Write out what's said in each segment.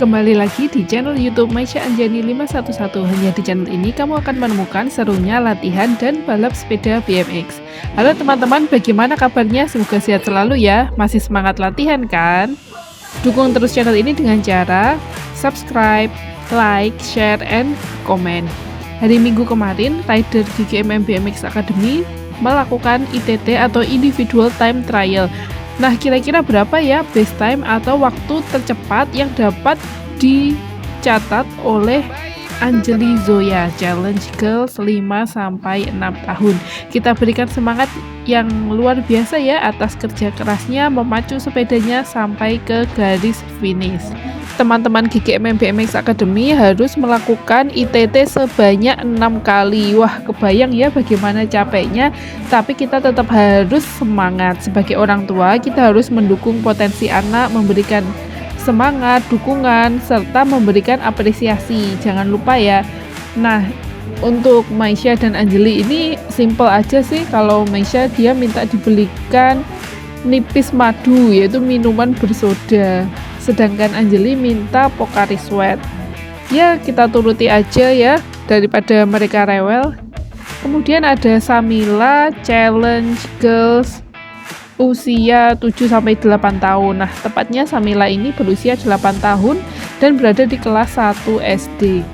Kembali lagi di channel YouTube Maisha Anjani 511. Hanya di channel ini kamu akan menemukan serunya latihan dan balap sepeda BMX. Halo teman-teman, bagaimana kabarnya? Semoga sehat selalu ya. Masih semangat latihan kan? Dukung terus channel ini dengan cara subscribe, like, share, and comment. Hari Minggu kemarin, rider GGMM BMX Academy melakukan ITT atau Individual Time Trial. Nah, kira-kira berapa ya best time atau waktu tercepat yang dapat dicatat oleh Anjali Zoya, Challenge Girls 5-6 tahun. Kita berikan semangat yang luar biasa ya atas kerja kerasnya memacu sepedanya sampai ke garis finish. Teman-teman GGMM BMX Academy harus melakukan ITT sebanyak 6 kali. Wah, kebayang ya bagaimana capeknya, tapi kita tetap harus semangat. Sebagai orang tua, kita harus mendukung potensi anak, memberikan semangat, dukungan, serta memberikan apresiasi. Jangan lupa ya. Nah, untuk Maisha dan Anjali ini simple aja sih. Kalau Maisha dia minta dibelikan nipis madu, yaitu minuman bersoda. Sedangkan Anjali minta Pocari Sweat. Ya, kita turuti aja ya, daripada mereka rewel. Kemudian ada Samila Challenge Girls usia 7-8 tahun. Nah, tepatnya Samila ini berusia 8 tahun dan berada di kelas 1 SD.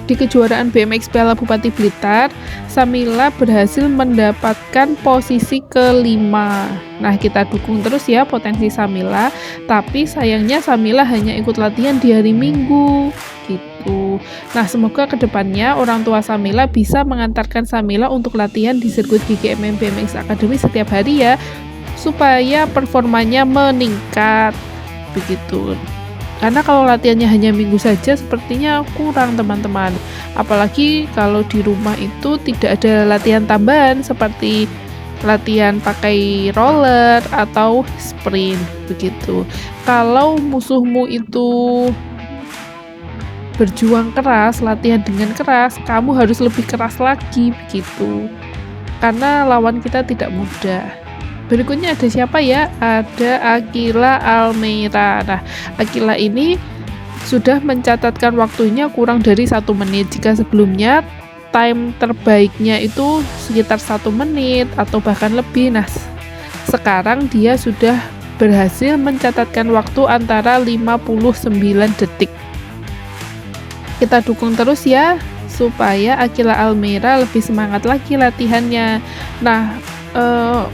Di kejuaraan BMX Piala Bupati Blitar, Samila berhasil mendapatkan posisi kelima. Nah, kita dukung terus ya potensi Samila, tapi sayangnya Samila hanya ikut latihan di hari Minggu gitu. Nah, semoga kedepannya orang tua Samila bisa mengantarkan Samila untuk latihan di sirkuit GGMM BMX Academy setiap hari ya, supaya performanya meningkat begitu. Karena kalau latihannya hanya minggu saja sepertinya kurang teman-teman. Apalagi kalau di rumah itu tidak ada latihan tambahan seperti latihan pakai roller atau sprint begitu. Kalau musuhmu itu berjuang keras, latihan dengan keras, kamu harus lebih keras lagi begitu. Karena lawan kita tidak mudah. Berikutnya ada siapa ya? Ada Akila Almeida. Nah, Akila ini sudah mencatatkan waktunya kurang dari 1 menit. Jika sebelumnya time terbaiknya itu sekitar 1 menit atau bahkan lebih. Nah, sekarang dia sudah berhasil mencatatkan waktu antara 59 detik. Kita dukung terus ya, supaya Akila Almeida lebih semangat lagi latihannya. Nah,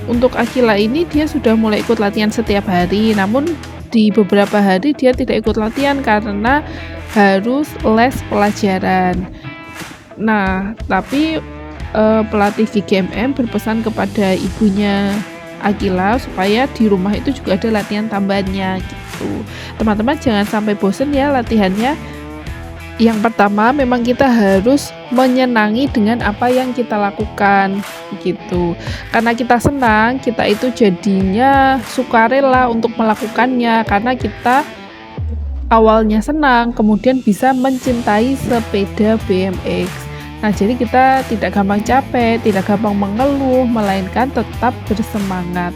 untuk Akila ini dia sudah mulai ikut latihan setiap hari, namun di beberapa hari dia tidak ikut latihan karena harus les pelajaran. Nah, tapi pelatih GGMM berpesan kepada ibunya Akila supaya di rumah itu juga ada latihan tambahannya gitu. Teman-teman jangan sampai bosen ya latihannya. Yang pertama memang kita harus menyenangi dengan apa yang kita lakukan gitu. Karena kita senang, kita itu jadinya sukarela untuk melakukannya karena kita awalnya senang, kemudian bisa mencintai sepeda BMX. Nah, jadi kita tidak gampang capek, tidak gampang mengeluh, melainkan tetap bersemangat.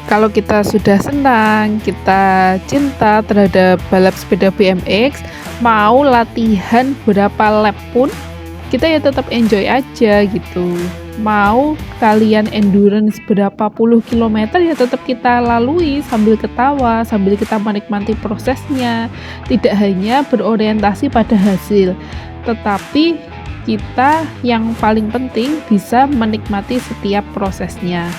Kalau kita sudah senang, kita cinta terhadap balap sepeda BMX, mau latihan berapa lap pun, kita ya tetap enjoy aja gitu. Mau kalian endurance berapa puluh kilometer ya tetap kita lalui sambil ketawa, sambil kita menikmati prosesnya. Tidak hanya berorientasi pada hasil, tetapi kita yang paling penting bisa menikmati setiap prosesnya.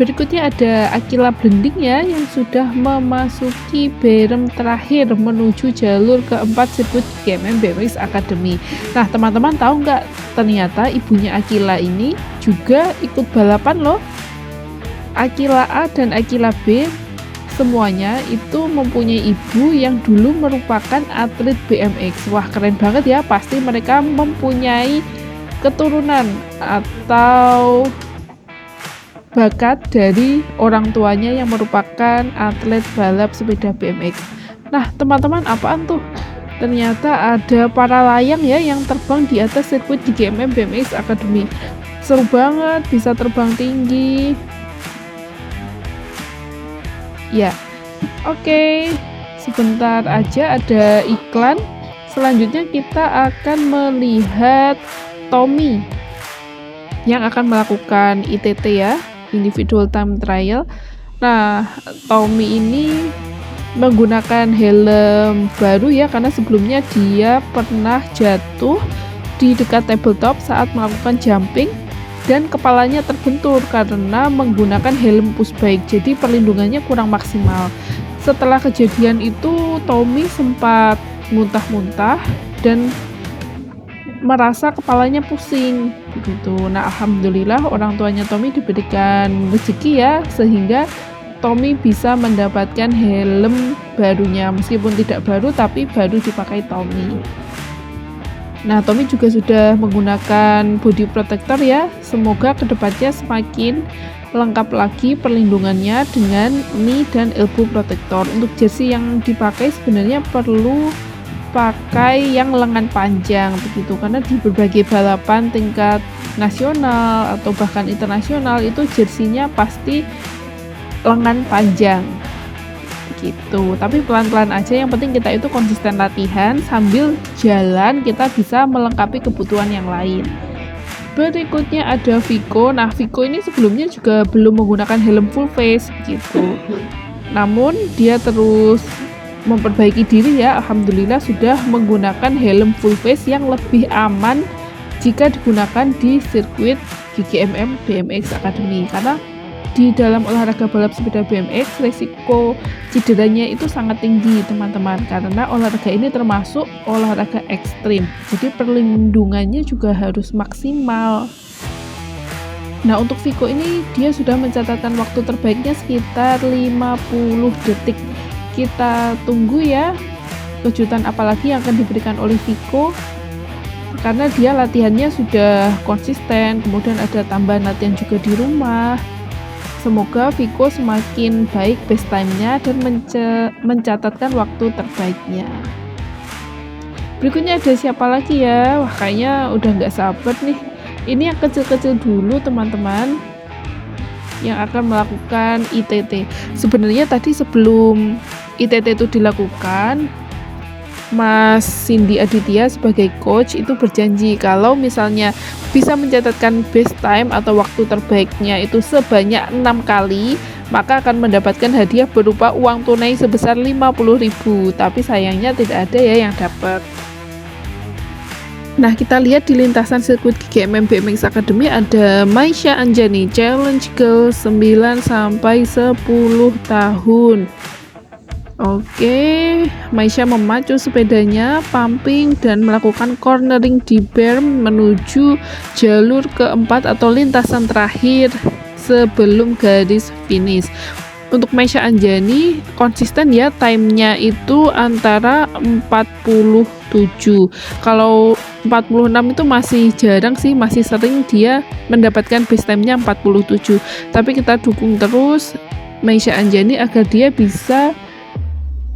Berikutnya ada Akila Blending ya, yang sudah memasuki berem terakhir menuju jalur keempat sirkuit GGMM BMX Academy. Nah, teman-teman tahu nggak, ternyata ibunya Akila ini juga ikut balapan loh. Akila A dan Akila B semuanya itu mempunyai ibu yang dulu merupakan atlet BMX. Wah, keren banget ya, pasti mereka mempunyai keturunan atau bakat dari orang tuanya yang merupakan atlet balap sepeda BMX. Nah, teman-teman, apaan tuh? Ternyata ada para layang ya yang terbang di atas sirkuit GGMM BMX Academy. Seru banget, bisa terbang tinggi. Ya, oke. sebentar aja ada iklan. Selanjutnya kita akan melihat Tommy yang akan melakukan ITT ya, individual time trial. Nah, Tommy ini menggunakan helm baru ya, karena sebelumnya dia pernah jatuh di dekat tabletop saat melakukan jumping dan kepalanya terbentur karena menggunakan helm push bike, jadi perlindungannya kurang maksimal. Setelah kejadian itu Tommy sempat muntah-muntah dan merasa kepalanya pusing begitu. Nah, alhamdulillah orang tuanya Tommy diberikan rezeki ya, sehingga Tommy bisa mendapatkan helm barunya, meskipun tidak baru tapi baru dipakai Tommy. Nah, Tommy juga sudah menggunakan body protector ya. Semoga kedepannya semakin lengkap lagi perlindungannya dengan knee dan elbow protector. Untuk jersey yang dipakai sebenarnya perlu pakai yang lengan panjang begitu, karena di berbagai balapan tingkat nasional atau bahkan internasional itu jersinya pasti lengan panjang gitu. Tapi pelan-pelan aja, yang penting kita itu konsisten latihan, sambil jalan kita bisa melengkapi kebutuhan yang lain. Berikutnya ada Vico. Nah, Vico ini sebelumnya juga belum menggunakan helm full face gitu, namun dia terus memperbaiki diri ya. Alhamdulillah sudah menggunakan helm full face yang lebih aman jika digunakan di sirkuit GGMM BMX Academy, karena di dalam olahraga balap sepeda BMX resiko cederanya itu sangat tinggi teman-teman, karena olahraga ini termasuk olahraga ekstrim, jadi perlindungannya juga harus maksimal. Nah, untuk Vico ini dia sudah mencatatkan waktu terbaiknya sekitar 50 detik. Kita tunggu ya kejutan apalagi yang akan diberikan oleh Vico, karena dia latihannya sudah konsisten, kemudian ada tambahan latihan juga di rumah. Semoga Vico semakin baik best time-nya dan mencatatkan waktu terbaiknya. Berikutnya ada siapa lagi ya? Wah, kayaknya udah nggak sabar nih. Ini yang kecil-kecil dulu teman-teman, yang akan melakukan ITT. Sebenarnya tadi sebelum ITT itu dilakukan, Mas Cindy Aditya sebagai coach itu berjanji kalau misalnya bisa mencatatkan best time atau waktu terbaiknya itu sebanyak 6 kali, maka akan mendapatkan hadiah berupa uang tunai sebesar 50.000. Tapi sayangnya tidak ada ya yang dapat. Nah, kita lihat di lintasan sirkuit GGMM BMX Academy ada Maisha Anjani, Challenge Girl 9 sampai 10 tahun. Oke, Maisha memacu sepedanya, pumping dan melakukan cornering di berm menuju jalur keempat atau lintasan terakhir sebelum garis finish. Untuk Maisha Anjani konsisten ya, timenya itu antara 47. Kalau 46 itu masih jarang sih, masih sering dia mendapatkan best time-nya 47. Tapi kita dukung terus Maisha Anjani agar dia bisa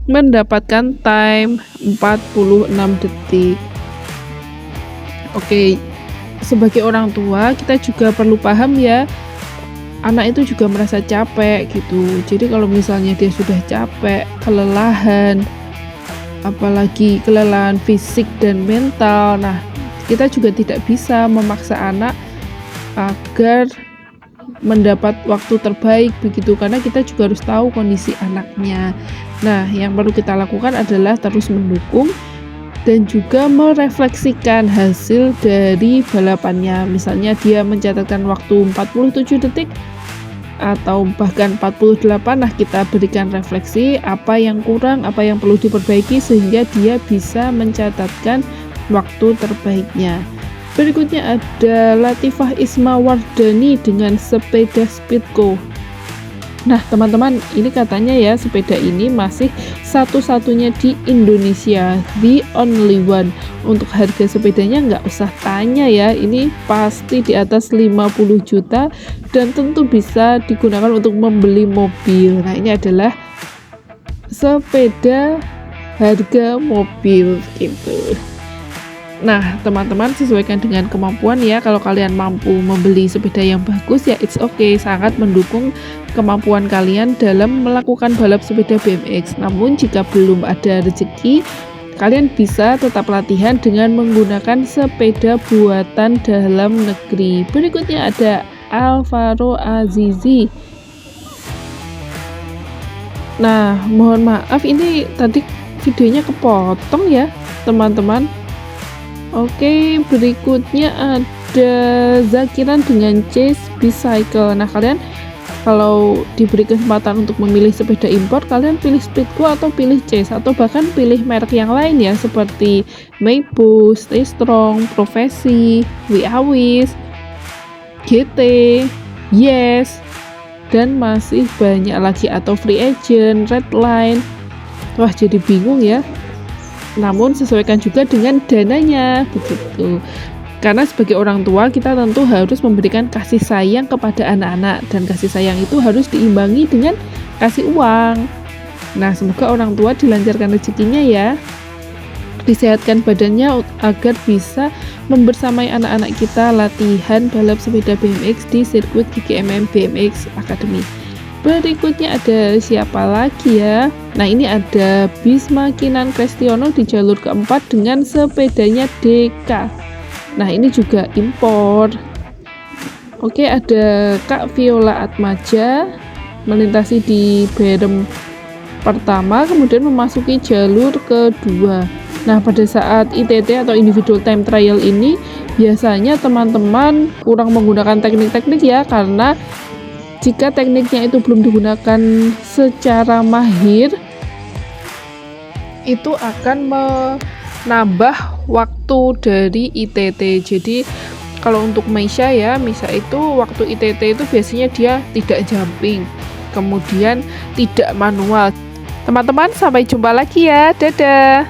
mendapatkan time 46 detik. Oke, sebagai orang tua kita juga perlu paham ya, anak itu juga merasa capek gitu. Jadi kalau misalnya dia sudah capek, kelelahan, apalagi kelelahan fisik dan mental, nah kita juga tidak bisa memaksa anak agar mendapat waktu terbaik begitu, karena kita juga harus tahu kondisi anaknya. Nah, yang perlu kita lakukan adalah terus mendukung dan juga merefleksikan hasil dari balapannya. Misalnya dia mencatatkan waktu 47 detik atau bahkan 48, nah kita berikan refleksi apa yang kurang, apa yang perlu diperbaiki sehingga dia bisa mencatatkan waktu terbaiknya. Berikutnya ada Latifah Isma Wardani dengan sepeda Speedco. Nah teman-teman, ini katanya ya sepeda ini masih satu-satunya di Indonesia, the only one. Untuk harga sepedanya nggak usah tanya ya, ini pasti di atas 50 juta dan tentu bisa digunakan untuk membeli mobil. Nah ini adalah sepeda harga mobil gitu. Nah, teman-teman sesuaikan dengan kemampuan ya. Kalau kalian mampu membeli sepeda yang bagus ya it's okay, sangat mendukung kemampuan kalian dalam melakukan balap sepeda BMX. Namun jika belum ada rezeki, kalian bisa tetap latihan dengan menggunakan sepeda buatan dalam negeri. Berikutnya ada Alvaro Azizi. Nah, mohon maaf ini tadi videonya kepotong ya, teman-teman. Oke, berikutnya ada Zakiran dengan Chase Bicycle. Nah, kalian kalau diberi kesempatan untuk memilih sepeda impor, kalian pilih Speedgo atau pilih Chase atau bahkan pilih merek yang lain ya, seperti Meibu, Stay Strong, Profesi, Wiawis, GT, Yes, dan masih banyak lagi, atau Free Agent, Redline. Wah, jadi bingung ya. Namun sesuaikan juga dengan dananya begitu. Karena sebagai orang tua kita tentu harus memberikan kasih sayang kepada anak-anak, dan kasih sayang itu harus diimbangi dengan kasih uang. Nah, semoga orang tua dilancarkan rezekinya ya, disehatkan badannya agar bisa membersamai anak-anak kita latihan balap sepeda BMX di sirkuit GGMM BMX Academy. Berikutnya ada siapa lagi ya? Nah, ini ada Bisma Kinan Crestiono di jalur keempat dengan sepedanya DK. Nah, ini juga impor. Oke, ada Kak Viola Atmaja melintasi di berem pertama, kemudian memasuki jalur kedua. Nah, pada saat ITT atau individual time trial ini biasanya teman-teman kurang menggunakan teknik-teknik ya, karena jika tekniknya itu belum digunakan secara mahir, itu akan menambah waktu dari ITT. Jadi kalau untuk Meisha ya, Misha itu waktu ITT itu biasanya dia tidak jumping, kemudian tidak manual. Teman-teman, sampai jumpa lagi ya, dadah.